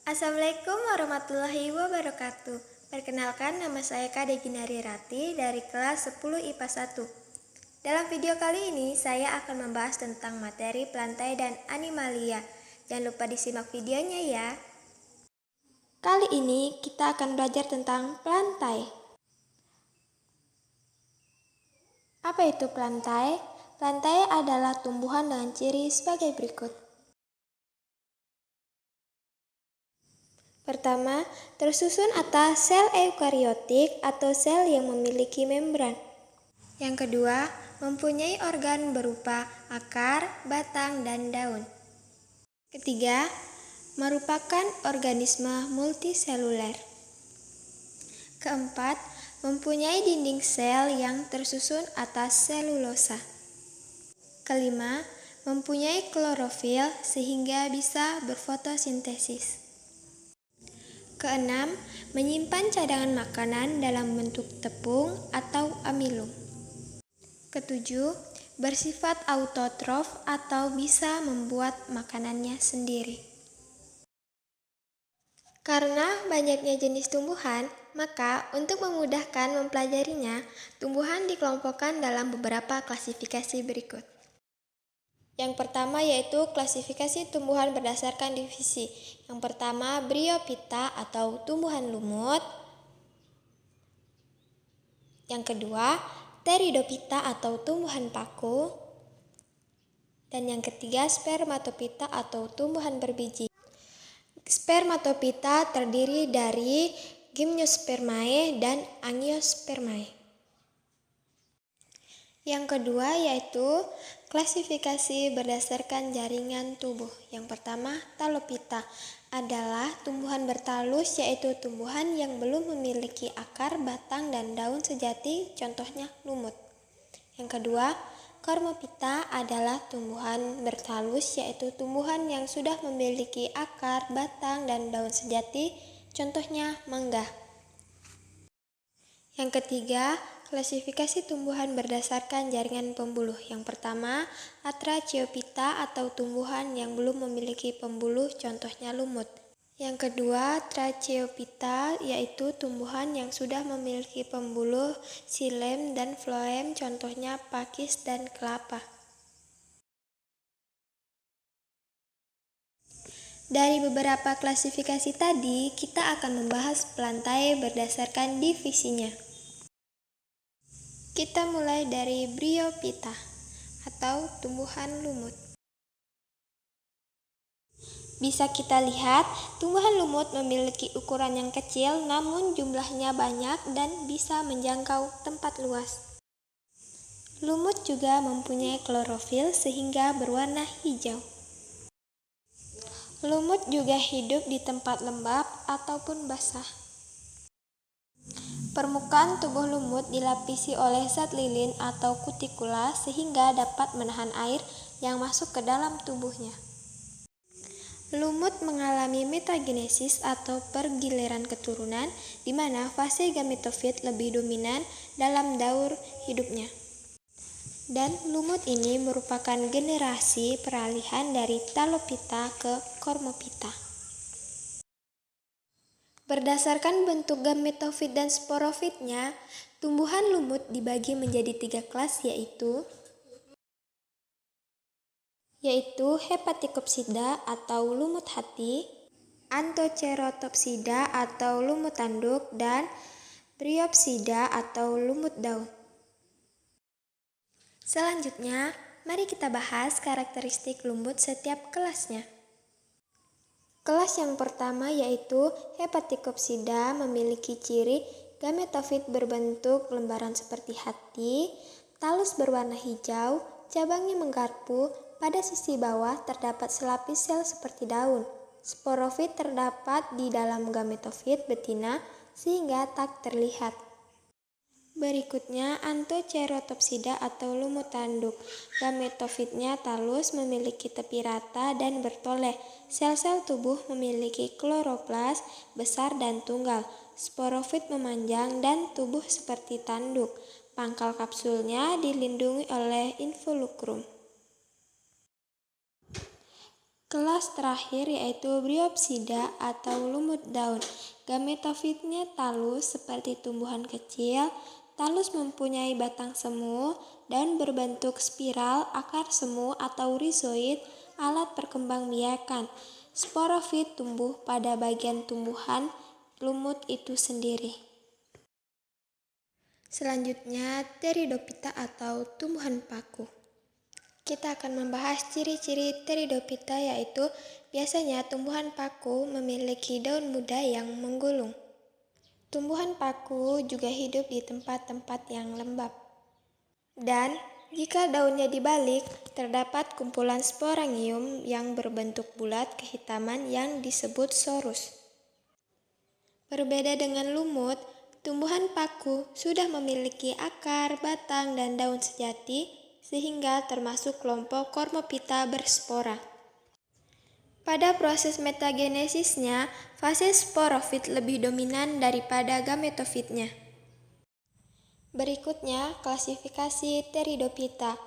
Assalamualaikum warahmatullahi wabarakatuh. Perkenalkan, nama saya Kak Deginari Rati dari kelas 10 IPA 1. Dalam video kali ini saya akan membahas tentang materi plantae dan animalia. Jangan lupa disimak videonya ya. Kali ini kita akan belajar tentang plantae. Apa itu plantae? Plantae adalah tumbuhan dengan ciri sebagai berikut. Pertama, tersusun atas sel eukariotik atau sel yang memiliki membran. Yang kedua, mempunyai organ berupa akar, batang, dan daun. Ketiga, merupakan organisme multiseluler. Keempat, mempunyai dinding sel yang tersusun atas selulosa. Kelima, mempunyai klorofil sehingga bisa berfotosintesis. Keenam, menyimpan cadangan makanan dalam bentuk tepung atau amilum. Ketujuh, bersifat autotrof atau bisa membuat makanannya sendiri. Karena banyaknya jenis tumbuhan, maka untuk memudahkan mempelajarinya, tumbuhan dikelompokkan dalam beberapa klasifikasi berikut. Yang pertama yaitu klasifikasi tumbuhan berdasarkan divisi. Yang pertama, Bryophyta atau tumbuhan lumut. Yang kedua, Pteridophyta atau tumbuhan paku. Dan yang ketiga, Spermatophyta atau tumbuhan berbiji. Spermatophyta terdiri dari Gymnospermae dan Angiospermae. Yang kedua yaitu klasifikasi berdasarkan jaringan tubuh. Yang pertama, Talophyta adalah tumbuhan bertalus, yaitu tumbuhan yang belum memiliki akar, batang, dan daun sejati, contohnya lumut. Yang kedua, Cormophyta adalah tumbuhan bertalus, yaitu tumbuhan yang sudah memiliki akar, batang, dan daun sejati, contohnya mangga. Yang ketiga, klasifikasi tumbuhan berdasarkan jaringan pembuluh. Yang pertama, Atrachyophyta atau tumbuhan yang belum memiliki pembuluh, contohnya lumut. Yang kedua, Trachyophyta yaitu tumbuhan yang sudah memiliki pembuluh, xilem dan phloem, contohnya pakis dan kelapa. Dari beberapa klasifikasi tadi, kita akan membahas plantae berdasarkan divisinya. Kita mulai dari Bryophyta atau tumbuhan lumut. Bisa kita lihat, tumbuhan lumut memiliki ukuran yang kecil namun jumlahnya banyak dan bisa menjangkau tempat luas. Lumut juga mempunyai klorofil sehingga berwarna hijau. Lumut juga hidup di tempat lembab ataupun basah. Permukaan tubuh lumut dilapisi oleh zat lilin atau kutikula sehingga dapat menahan air yang masuk ke dalam tubuhnya. Lumut mengalami metagenesis atau pergiliran keturunan, di mana fase gametofit lebih dominan dalam daur hidupnya. Dan lumut ini merupakan generasi peralihan dari Talophyta ke Cormophyta. Berdasarkan bentuk gametofit dan sporofitnya, tumbuhan lumut dibagi menjadi 3 kelas yaitu Hepaticopsida atau lumut hati, Anthocerotopsida atau lumut tanduk, dan Bryopsida atau lumut daun. Selanjutnya, mari kita bahas karakteristik lumut setiap kelasnya. Kelas yang pertama yaitu Hepaticopsida memiliki ciri gametofit berbentuk lembaran seperti hati, talus berwarna hijau, cabangnya menggarpu, pada sisi bawah terdapat selapis sel seperti daun. Sporofit terdapat di dalam gametofit betina sehingga tak terlihat. Berikutnya, Anthocerotopsida atau lumut tanduk. Gametofitnya talus, memiliki tepi rata dan bertoleh. Sel-sel tubuh memiliki kloroplas besar dan tunggal. Sporofit memanjang dan tubuh seperti tanduk. Pangkal kapsulnya dilindungi oleh involucrum. Kelas terakhir yaitu Bryopsida atau lumut daun. Gametofitnya talus seperti tumbuhan kecil, talus mempunyai batang semu, daun berbentuk spiral, akar semu atau rizoid, alat perkembangbiakan. Sporofit tumbuh pada bagian tumbuhan lumut itu sendiri. Selanjutnya, Pteridophyta atau tumbuhan paku. Kita akan membahas ciri-ciri Pteridophyta, yaitu biasanya tumbuhan paku memiliki daun muda yang menggulung. Tumbuhan paku juga hidup di tempat-tempat yang lembab. Dan jika daunnya dibalik, terdapat kumpulan sporangium yang berbentuk bulat kehitaman yang disebut sorus. Berbeda dengan lumut, tumbuhan paku sudah memiliki akar, batang, dan daun sejati, sehingga termasuk kelompok Cormophyta berspora. Pada proses metagenesisnya, fase sporofit lebih dominan daripada gametofitnya. Berikutnya, klasifikasi Pteridophyta.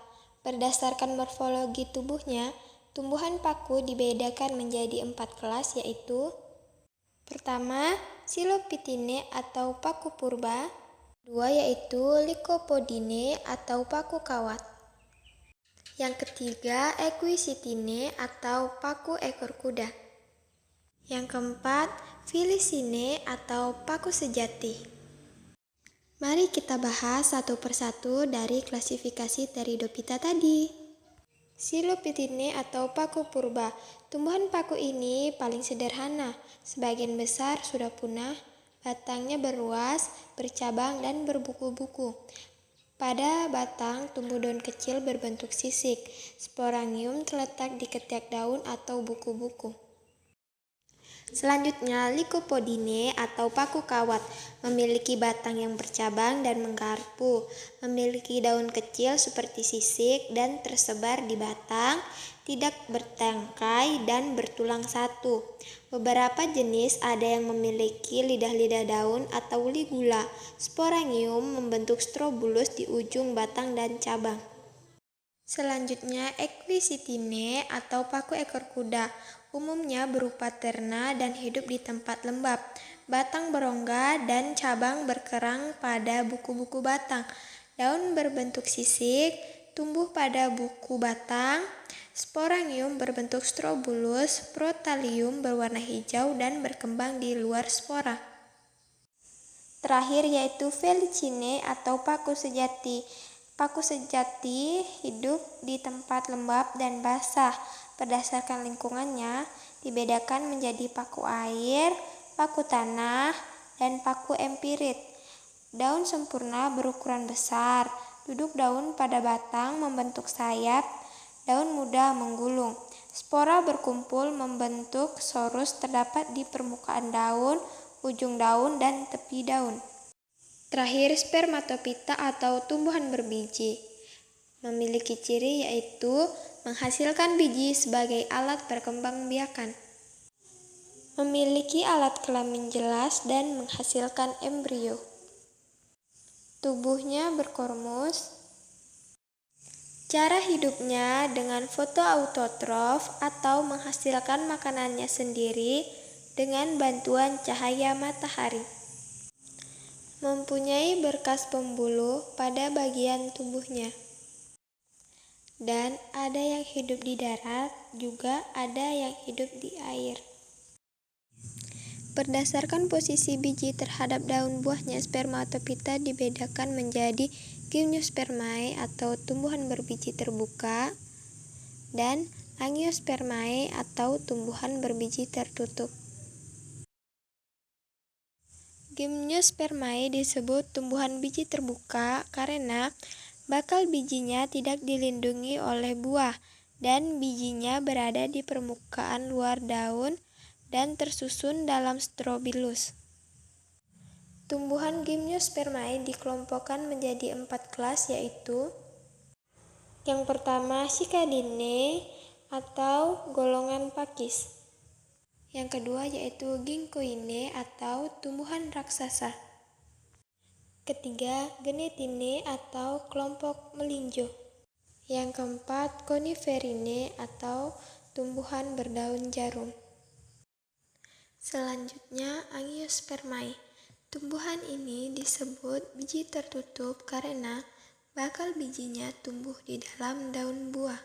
Berdasarkan morfologi tubuhnya, tumbuhan paku dibedakan menjadi 4 kelas, yaitu: pertama, Silophytinae atau paku purba. Dua, yaitu Lycopodinae atau paku kawat. Yang ketiga, Equisitinae atau paku ekor kuda. Yang keempat, Felicinae atau paku sejati. Mari kita bahas satu persatu dari klasifikasi Pteridophyta tadi. Silophytinae atau paku purba. Tumbuhan paku ini paling sederhana, sebagian besar sudah punah, batangnya berruas, bercabang, dan berbuku-buku. Pada batang tumbuh daun kecil berbentuk sisik. Sporangium terletak di ketiak daun atau buku-buku. Selanjutnya, Lycopodinae atau paku kawat memiliki batang yang bercabang dan menggarpu, memiliki daun kecil seperti sisik dan tersebar di batang, tidak bertangkai dan bertulang satu. Beberapa jenis ada yang memiliki lidah-lidah daun atau ligula. Sporangium membentuk strobulus di ujung batang dan cabang. Selanjutnya, Equisitinae atau paku ekor kuda. Umumnya berupa terna dan hidup di tempat lembab. Batang berongga dan cabang berkerang pada buku-buku batang. Daun berbentuk sisik, tumbuh pada buku batang. Sporangium berbentuk strobulus, protalium berwarna hijau dan berkembang di luar spora. Terakhir yaitu Felicinae atau paku sejati. Paku sejati hidup di tempat lembab dan basah. Berdasarkan lingkungannya, dibedakan menjadi paku air, paku tanah, dan paku empirit. Daun sempurna berukuran besar. Duduk daun pada batang membentuk sayap. Daun muda menggulung. Spora berkumpul membentuk sorus terdapat di permukaan daun, ujung daun, dan tepi daun. Terakhir, Spermatophyta atau tumbuhan berbiji. Memiliki ciri yaitu menghasilkan biji sebagai alat perkembangbiakan. Memiliki alat kelamin jelas dan menghasilkan embrio. Tubuhnya berkormus. Cara hidupnya dengan fotoautotrof atau menghasilkan makanannya sendiri dengan bantuan cahaya matahari. Mempunyai berkas pembuluh pada bagian tubuhnya. Dan ada yang hidup di darat, juga ada yang hidup di air. Berdasarkan posisi biji terhadap daun buahnya, Spermatophyta dibedakan menjadi Gymnospermae atau tumbuhan berbiji terbuka dan Angiospermae atau tumbuhan berbiji tertutup. Gymnospermae disebut tumbuhan biji terbuka karena bakal bijinya tidak dilindungi oleh buah dan bijinya berada di permukaan luar daun dan tersusun dalam strobilus. Tumbuhan Gymnospermae dikelompokkan menjadi 4 kelas, yaitu: yang pertama, Cicadinae atau golongan pakis. Yang kedua yaitu Ginkgoinae atau tumbuhan raksasa. Ketiga, Genethinae atau kelompok melinjo. Yang keempat, Coniferinae atau tumbuhan berdaun jarum. Selanjutnya, Angiospermae. Tumbuhan ini disebut biji tertutup karena bakal bijinya tumbuh di dalam daun buah.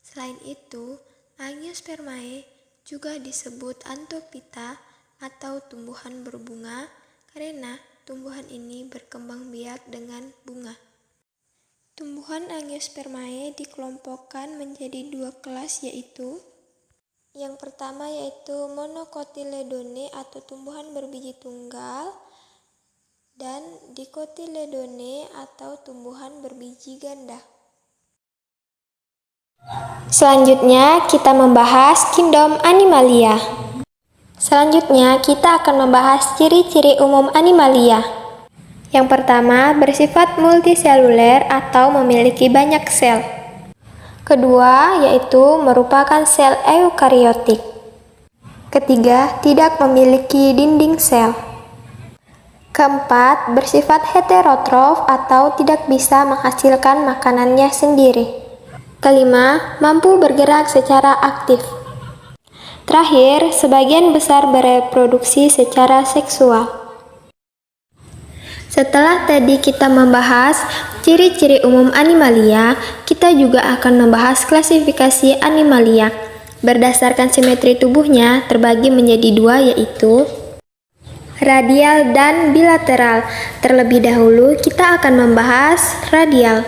Selain itu, Angiospermae juga disebut Anthophyta atau tumbuhan berbunga karena tumbuhan ini berkembang biak dengan bunga. Tumbuhan Angiospermae dikelompokkan menjadi 2 kelas, yaitu yang pertama yaitu Monocotyledone atau tumbuhan berbiji tunggal dan Dicotyledone atau tumbuhan berbiji ganda. Selanjutnya kita membahas kingdom Animalia. Selanjutnya kita akan membahas ciri-ciri umum Animalia. Yang pertama, bersifat multiseluler atau memiliki banyak sel. Kedua, yaitu merupakan sel eukariotik. Ketiga, tidak memiliki dinding sel. Keempat, bersifat heterotrof atau tidak bisa menghasilkan makanannya sendiri. Kelima, mampu bergerak secara aktif. Terakhir, sebagian besar bereproduksi secara seksual. Setelah tadi kita membahas ciri-ciri umum Animalia, kita juga akan membahas klasifikasi Animalia. Berdasarkan simetri tubuhnya terbagi menjadi 2, yaitu radial dan bilateral. Terlebih dahulu kita akan membahas radial.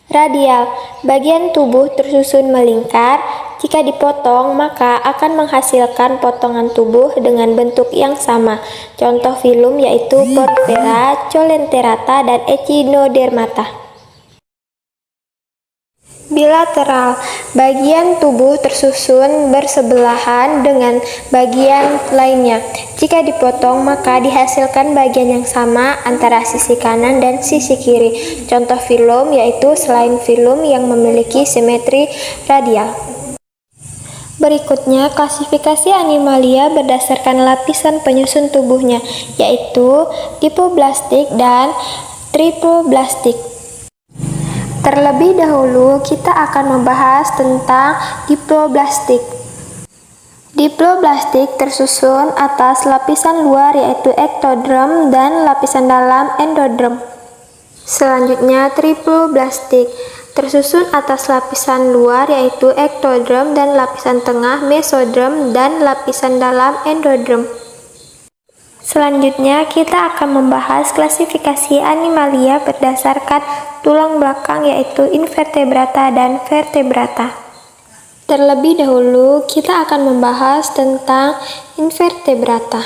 Radial, bagian tubuh tersusun melingkar. Jika dipotong, maka akan menghasilkan potongan tubuh dengan bentuk yang sama. Contoh filum yaitu Porphyra, Colenterata, dan Echinodermata. Bilateral, bagian tubuh tersusun bersebelahan dengan bagian lainnya. Jika dipotong, maka dihasilkan bagian yang sama antara sisi kanan dan sisi kiri. Contoh filum yaitu selain filum yang memiliki simetri radial. Berikutnya, klasifikasi Animalia berdasarkan lapisan penyusun tubuhnya, yaitu dipoblastik dan tripoblastik. Terlebih dahulu, kita akan membahas tentang diploblastik. Diploblastik tersusun atas lapisan luar yaitu ektodrem dan lapisan dalam endodrem. Selanjutnya, triploblastik tersusun atas lapisan luar yaitu ektodrem dan lapisan tengah mesodrem dan lapisan dalam endodrem. Selanjutnya, kita akan membahas klasifikasi Animalia berdasarkan tulang belakang yaitu invertebrata dan vertebrata. Terlebih dahulu, kita akan membahas tentang invertebrata.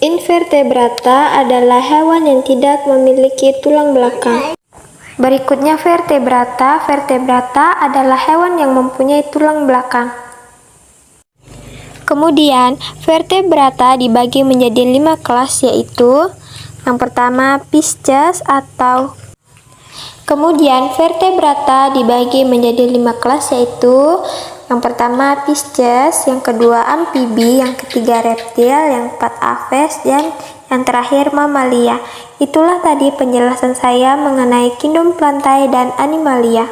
Invertebrata adalah hewan yang tidak memiliki tulang belakang. Berikutnya vertebrata. Vertebrata adalah hewan yang mempunyai tulang belakang. Kemudian, vertebrata dibagi menjadi 5 kelas, yaitu yang pertama Pisces atau kemudian vertebrata dibagi menjadi 5 kelas, yaitu yang pertama Pisces, yang kedua amfibi, yang ketiga reptil, yang keempat aves, dan yang terakhir mamalia. Itulah tadi penjelasan saya mengenai kingdom Plantae dan Animalia.